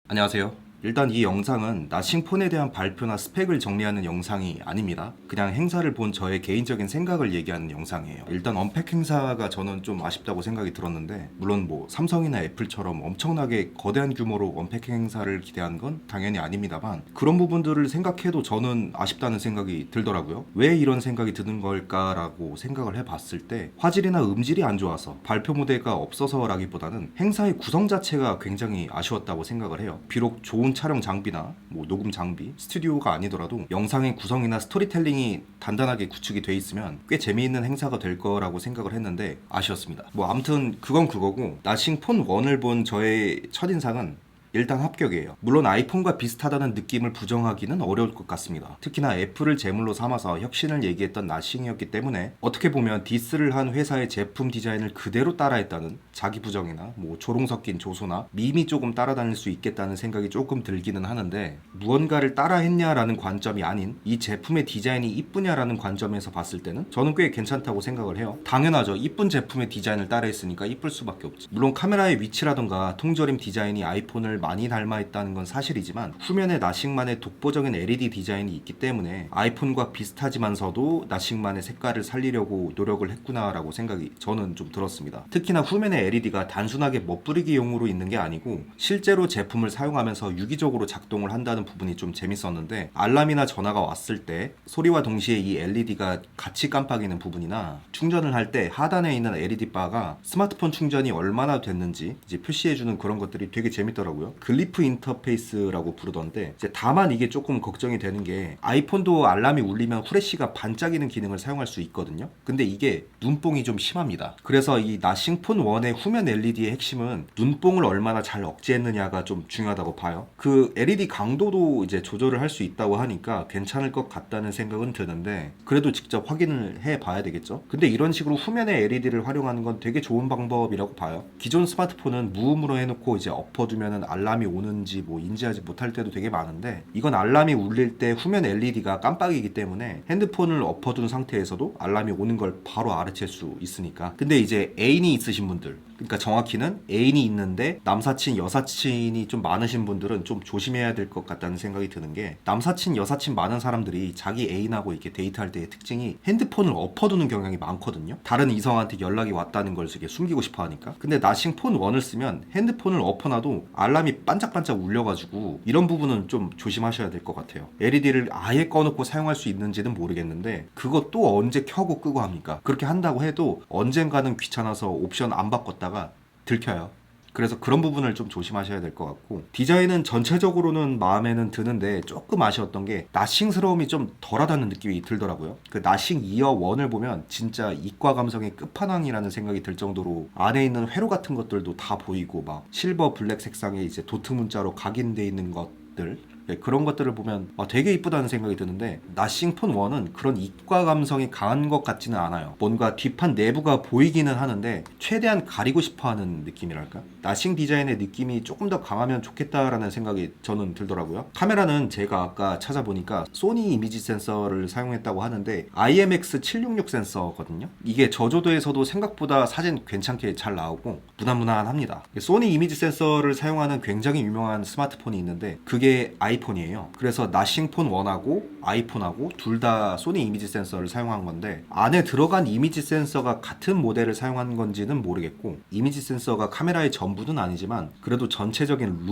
안녕하세요. 일단 이 영상은 나싱폰에 대한 발표나 스펙을 정리하는 영상이 아닙니다. 그냥 행사를 본 저의 개인적인 생각을 얘기하는 영상이에요. 일단 언팩 행사가 저는 좀 아쉽다고 생각이 들었는데, 물론 뭐 삼성이나 애플처럼 엄청나게 거대한 규모로 언팩 행사를 기대한 건 당연히 아닙니다만, 그런 부분들을 생각해도 저는 아쉽다는 생각이 들더라고요. 왜 이런 생각이 드는 걸까라고 생각을 해봤을 때, 화질이나 음질이 안 좋아서, 발표 무대가 없어서라기보다는 행사의 구성 자체가 굉장히 아쉬웠다고 생각을 해요. 비록 좋은 촬영 장비나 뭐 녹음 장비, 스튜디오가 아니더라도 영상의 구성이나 스토리텔링이 단단하게 구축이 돼 있으면 꽤 재미있는 행사가 될 거라고 생각을 했는데 아쉬웠습니다. 뭐 아무튼 그건 그거고, 나싱 폰 1을 본 저의 첫인상은 일단 합격이에요. 물론 아이폰과 비슷하다는 느낌을 부정하기는 어려울 것 같습니다. 특히나 애플을 제물로 삼아서 혁신을 얘기했던 나싱이었기 때문에 어떻게 보면 디스를 한 회사의 제품 디자인을 그대로 따라했다는 자기 부정이나 뭐 조롱 섞인 조소나 밈이 조금 따라다닐 수 있겠다는 생각이 조금 들기는 하는데, 무언가를 따라했냐라는 관점이 아닌 이 제품의 디자인이 이쁘냐라는 관점에서 봤을 때는 저는 꽤 괜찮다고 생각을 해요. 당연하죠. 이쁜 제품의 디자인을 따라했으니까 이쁠 수밖에 없지. 물론 카메라의 위치라던가 통조림 디자인이 아이폰을 많이 닮아있다는 건 사실이지만, 후면에 나싱만의 독보적인 LED 디자인이 있기 때문에 아이폰과 비슷하지만서도 나싱만의 색깔을 살리려고 노력을 했구나라고 생각이 저는 좀 들었습니다. 특히나 후면의 LED가 단순하게 멋부리기용으로 있는 게 아니고 실제로 제품을 사용하면서 유기적으로 작동을 한다는 부분이 좀 재밌었는데, 알람이나 전화가 왔을 때 소리와 동시에 이 LED가 같이 깜빡이는 부분이나 충전을 할 때 하단에 있는 LED 바가 스마트폰 충전이 얼마나 됐는지 이제 표시해주는 그런 것들이 되게 재밌더라고요. 글리프 인터페이스라고 부르던데, 이제 다만 이게 조금 걱정이 되는 게, 아이폰도 알람이 울리면 후레쉬가 반짝이는 기능을 사용할 수 있거든요. 근데 이게 눈뽕이 좀 심합니다. 그래서 이 나싱폰 1의 후면 LED의 핵심은 눈뽕을 얼마나 잘 억제했느냐가 좀 중요하다고 봐요. 그 LED 강도도 이제 조절을 할 수 있다고 하니까 괜찮을 것 같다는 생각은 드는데, 그래도 직접 확인을 해 봐야 되겠죠. 근데 이런 식으로 후면에 LED를 활용하는 건 되게 좋은 방법이라고 봐요. 기존 스마트폰은 무음으로 해놓고 이제 엎어두면은 알람이 오는지 뭐 인지하지 못할 때도 되게 많은데, 이건 알람이 울릴 때 후면 LED가 깜빡이기 때문에 핸드폰을 엎어둔 상태에서도 알람이 오는 걸 바로 알아챌 수 있으니까. 근데 이제 애인이 있으신 분들, 그러니까 정확히는 애인이 있는데 남사친 여사친이 좀 많으신 분들은 좀 조심해야 될 것 같다는 생각이 드는 게, 남사친 여사친 많은 사람들이 자기 애인하고 이렇게 데이트할 때의 특징이 핸드폰을 엎어두는 경향이 많거든요. 다른 이성한테 연락이 왔다는 걸 이렇게 숨기고 싶어 하니까. 근데 나싱 폰 1을 쓰면 핸드폰을 엎어놔도 알람이 반짝반짝 울려가지고 이런 부분은 좀 조심하셔야 될 것 같아요. LED를 아예 꺼놓고 사용할 수 있는지는 모르겠는데, 그것도 언제 켜고 끄고 합니까? 그렇게 한다고 해도 언젠가는 귀찮아서 옵션 안 바꿨다가 들켜요. 그래서 그런 부분을 좀 조심하셔야 될 것 같고, 디자인은 전체적으로는 마음에는 드는데 조금 아쉬웠던 게 나싱스러움이 좀 덜하다는 느낌이 들더라고요. 그 나싱 이어 1을 보면 진짜 이과 감성의 끝판왕이라는 생각이 들 정도로 안에 있는 회로 같은 것들도 다 보이고, 막 실버 블랙 색상의 이제 도트 문자로 각인돼 있는 것들, 그런 것들을 보면 되게 이쁘다는 생각이 드는데, 나싱 폰 1은 그런 이과 감성이 강한 것 같지는 않아요. 뭔가 뒷판 내부가 보이기는 하는데 최대한 가리고 싶어하는 느낌이랄까? 나싱 디자인의 느낌이 조금 더 강하면 좋겠다라는 생각이 저는 들더라고요. 카메라는 제가 아까 찾아보니까 소니 이미지 센서를 사용했다고 하는데 IMX766 센서거든요. 이게 저조도에서도 생각보다 사진 괜찮게 잘 나오고 무난무난합니다. 소니 이미지 센서를 사용하는 굉장히 유명한 스마트폰이 있는데 그게 아이폰이에요. 그래서 나싱 폰 1하고 아이폰하고 둘 다 소니 이미지 센서를 사용한 건데, 안에 들어간 이미지 센서가 같은 모델을 사용한 건지는 모르겠고, 이미지 센서가 카메라의 전부는 아니지만 그래도 전체적인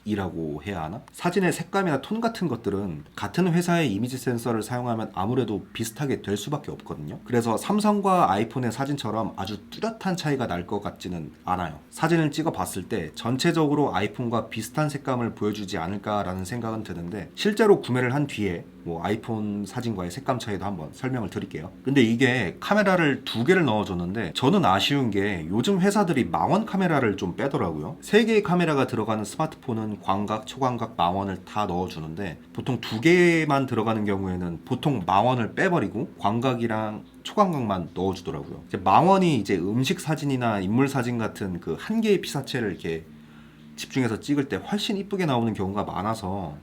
룩이라고 해야 하나? 사진의 색감이나 톤 같은 것들은 같은 회사의 이미지 센서를 사용하면 아무래도 비슷하게 될 수밖에 없거든요. 그래서 삼성과 아이폰의 사진처럼 아주 뚜렷한 차이가 날 것 같지는 않아요. 사진을 찍어 봤을 때 전체적으로 아이폰과 비슷한 색감을 보여주지 않을까라는 생각은 드는데, 실제로 구매를 한 뒤에 뭐 아이폰 사진과의 색감 차이도 한번 설명을 드릴게요. 근데 이게 카메라를 2개를 넣어줬는데, 저는 아쉬운 게 요즘 회사들이 망원 카메라를 좀 빼더라고요. 3개의 카메라가 들어가는 스마트폰은 광각, 초광각, 망원을 다 넣어주는데, 보통 2개만 들어가는 경우에는 보통 망원을 빼버리고 광각이랑 초광각만 넣어주더라고요. 이제 망원이 이제 음식 사진이나 인물 사진 같은 그 한 개의 피사체를 이렇게 집중해서 찍을 때 훨씬 이쁘게 나오는 경우가 많아서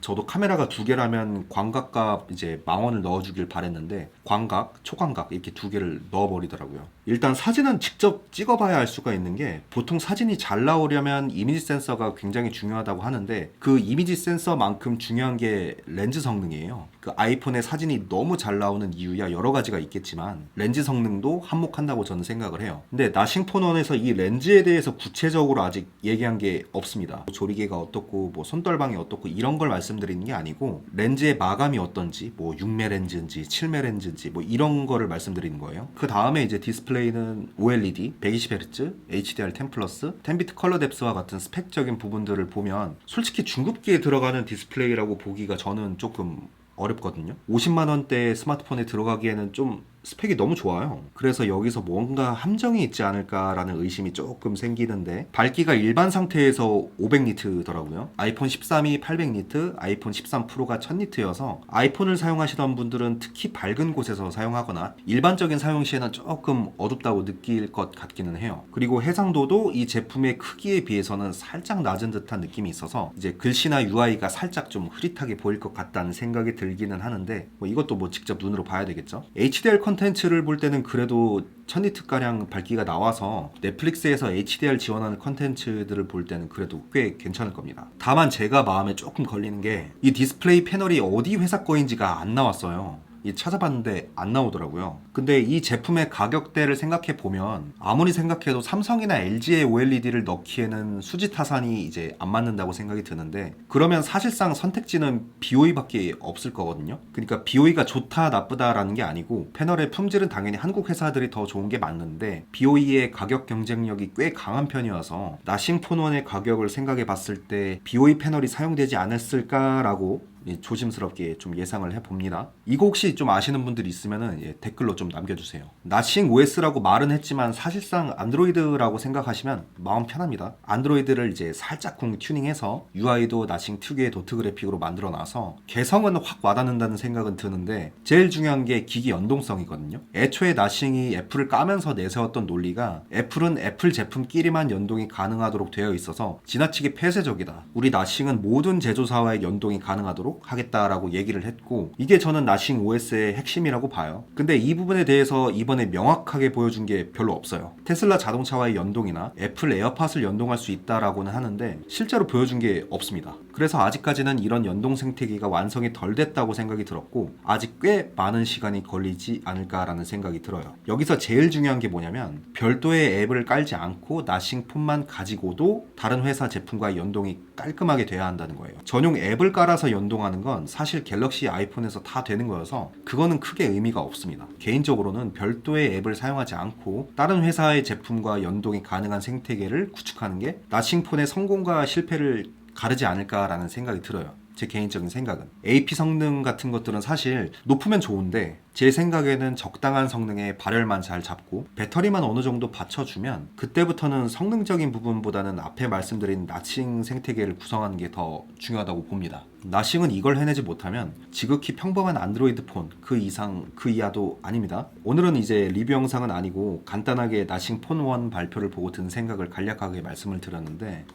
저도 카메라가 두 개라면 광각과 이제 망원을 넣어주길 바랬는데 광각, 초광각 이렇게 두 개를 넣어버리더라고요. 일단 사진은 직접 찍어봐야 알 수가 있는 게 보통 사진이 잘 나오려면 이미지 센서가 굉장히 중요하다고 하는데 그 이미지 센서만큼 중요한 게 렌즈 성능이에요. 그 아이폰의 사진이 너무 잘 나오는 이유야 여러 가지가 있겠지만 렌즈 성능도 한몫한다고 저는 생각을 해요. 근데 나싱폰1에서 이 렌즈에 대해서 구체적으로 아직 얘기한 게 없습니다. 조리개가 어떻고 뭐 손떨방이 어떻고 이런 걸 말씀드리는 게 아니고 렌즈의 마감이 어떤지 뭐 6매 렌즈인지 7매 렌즈인지 뭐 이런 거를 말씀드리는 거예요. 그 다음에 이제 디스플레이는 OLED 120Hz, HDR10 플러스, 10비트 컬러 뎁스와 같은 스펙적인 부분들을 보면 솔직히 중급기에 들어가는 디스플레이라고 보기가 저는 조금 어렵거든요. 50만 원대 스마트폰에 들어가기에는 좀 스펙이 너무 좋아요. 그래서 여기서 뭔가 함정이 있지 않을까라는 의심이 조금 생기는데 밝기가 일반 상태에서 500니트더라고요. 아이폰 13이 800니트, 아이폰 13 프로가 1000니트여서 아이폰을 사용하시던 분들은 특히 밝은 곳에서 사용하거나 일반적인 사용 시에는 조금 어둡다고 느낄 것 같기는 해요. 그리고 해상도도 이 제품의 크기에 비해서는 살짝 낮은 듯한 느낌이 있어서 이제 글씨나 UI가 살짝 좀 흐릿하게 보일 것 같다는 생각이 들기는 하는데 뭐 이것도 뭐 직접 눈으로 봐야 되겠죠. HDR 컨텐츠를 볼 때는 그래도 1000니트가량 밝기가 나와서 넷플릭스에서 HDR 지원하는 컨텐츠들을 볼 때는 그래도 꽤 괜찮을 겁니다. 다만 제가 마음에 조금 걸리는 게 이 디스플레이 패널이 어디 회사 거인지가 안 나왔어요. 찾아봤는데 안 나오더라고요. 근데 이 제품의 가격대를 생각해 보면 아무리 생각해도 삼성이나 LG의 OLED를 넣기에는 수지 타산이 이제 안 맞는다고 생각이 드는데 그러면 사실상 선택지는 BOE밖에 없을 거거든요. 그러니까 BOE가 좋다 나쁘다라는 게 아니고 패널의 품질은 당연히 한국 회사들이 더 좋은 게 맞는데 BOE의 가격 경쟁력이 꽤 강한 편이어서 나싱폰1의 가격을 생각해 봤을 때 BOE 패널이 사용되지 않았을까라고 조심스럽게 좀 예상을 해봅니다. 이거 혹시 좀 아시는 분들이 있으면 댓글로 좀 남겨주세요. 나싱 OS라고 말은 했지만 사실상 안드로이드라고 생각하시면 마음 편합니다. 안드로이드를 이제 살짝쿵 튜닝해서 UI도 나싱 특유의 도트 그래픽으로 만들어놔서 개성은 확 와닿는다는 생각은 드는데 제일 중요한 게 기기 연동성이거든요. 애초에 나싱이 애플을 까면서 내세웠던 논리가 애플은 애플 제품끼리만 연동이 가능하도록 되어 있어서 지나치게 폐쇄적이다. 우리 나싱은 모든 제조사와의 연동이 가능하도록 하겠다라고 얘기를 했고 이게 저는 나싱 OS의 핵심이라고 봐요. 근데 이 부분에 대해서 이번에 명확하게 보여준 게 별로 없어요. 테슬라 자동차와의 연동이나 애플 에어팟을 연동할 수 있다라고는 하는데 실제로 보여준 게 없습니다. 그래서 아직까지는 이런 연동 생태계가 완성이 덜 됐다고 생각이 들었고 아직 꽤 많은 시간이 걸리지 않을까라는 생각이 들어요. 여기서 제일 중요한 게 뭐냐면 별도의 앱을 깔지 않고 나싱 폰만 가지고도 다른 회사 제품과 연동이 깔끔하게 돼야 한다는 거예요. 전용 앱을 깔아서 연동하는 건 사실 갤럭시 아이폰에서 다 되는 거여서 그거는 크게 의미가 없습니다. 개인적으로는 별도의 앱을 사용하지 않고 다른 회사의 제품과 연동이 가능한 생태계를 구축하는 게 나싱폰의 성공과 실패를 가르지 않을까라는 생각이 들어요. 제 개인적인 생각은 AP 성능 같은 것들은 사실 높으면 좋은데 제 생각에는 적당한 성능의 발열만 잘 잡고 배터리만 어느 정도 받쳐주면 그때부터는 성능적인 부분보다는 앞에 말씀드린 나싱 생태계를 구성하는 게 더 중요하다고 봅니다. 나싱은 이걸 해내지 못하면 지극히 평범한 안드로이드 폰 그 이상 그 이하도 아닙니다. 오늘은 이제 리뷰 영상은 아니고 간단하게 나싱 폰1 발표를 보고 든 생각을 간략하게 말씀을 드렸는데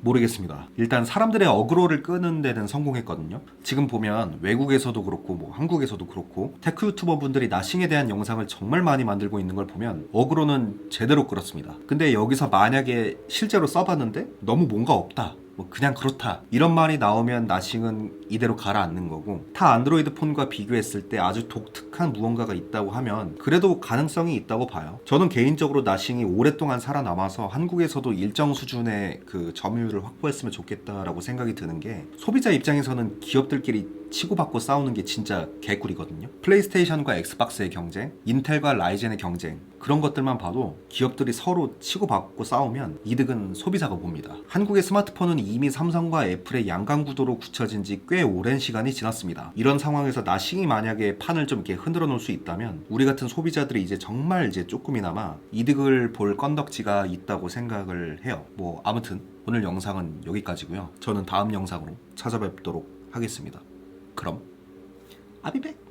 모르겠습니다. 일단 사람들의 어그로를 끄는 데는 성공했거든요. 지금 보면 외국에서도 그렇고 뭐 한국에서도 그렇고 테크 유튜버 분들이 나싱에 대한 영상을 정말 많이 만들고 있는 걸 보면 어그로는 제대로 끌었습니다. 근데 여기서 만약에 실제로 써봤는데 너무 뭔가 없다, 뭐 그냥 그렇다 이런 말이 나오면 나싱은 이대로 가라앉는 거고 타 안드로이드 폰과 비교했을 때 아주 독특한 무언가가 있다고 하면 그래도 가능성이 있다고 봐요. 저는 개인적으로 나싱이 오랫동안 살아남아서 한국에서도 일정 수준의 그 점유율을 확보했으면 좋겠다라고 생각이 드는 게 소비자 입장에서는 기업들끼리 치고받고 싸우는 게 진짜 개꿀이거든요. 플레이스테이션과 엑스박스의 경쟁, 인텔과 라이젠의 경쟁 그런 것들만 봐도 기업들이 서로 치고받고 싸우면 이득은 소비자가 봅니다. 한국의 스마트폰은 이미 삼성과 애플의 양강 구도로 굳혀진 지 꽤 오랜 시간이 지났습니다. 이런 상황에서 나싱이 만약에 판을 좀 이렇게 흔들어 놓을 수 있다면 우리 같은 소비자들이 이제 정말 이제 조금이나마 이득을 볼 건덕지가 있다고 생각을 해요. 뭐 아무튼 오늘 영상은 여기까지고요. 저는 다음 영상으로 찾아뵙도록 하겠습니다. 그럼 아비백.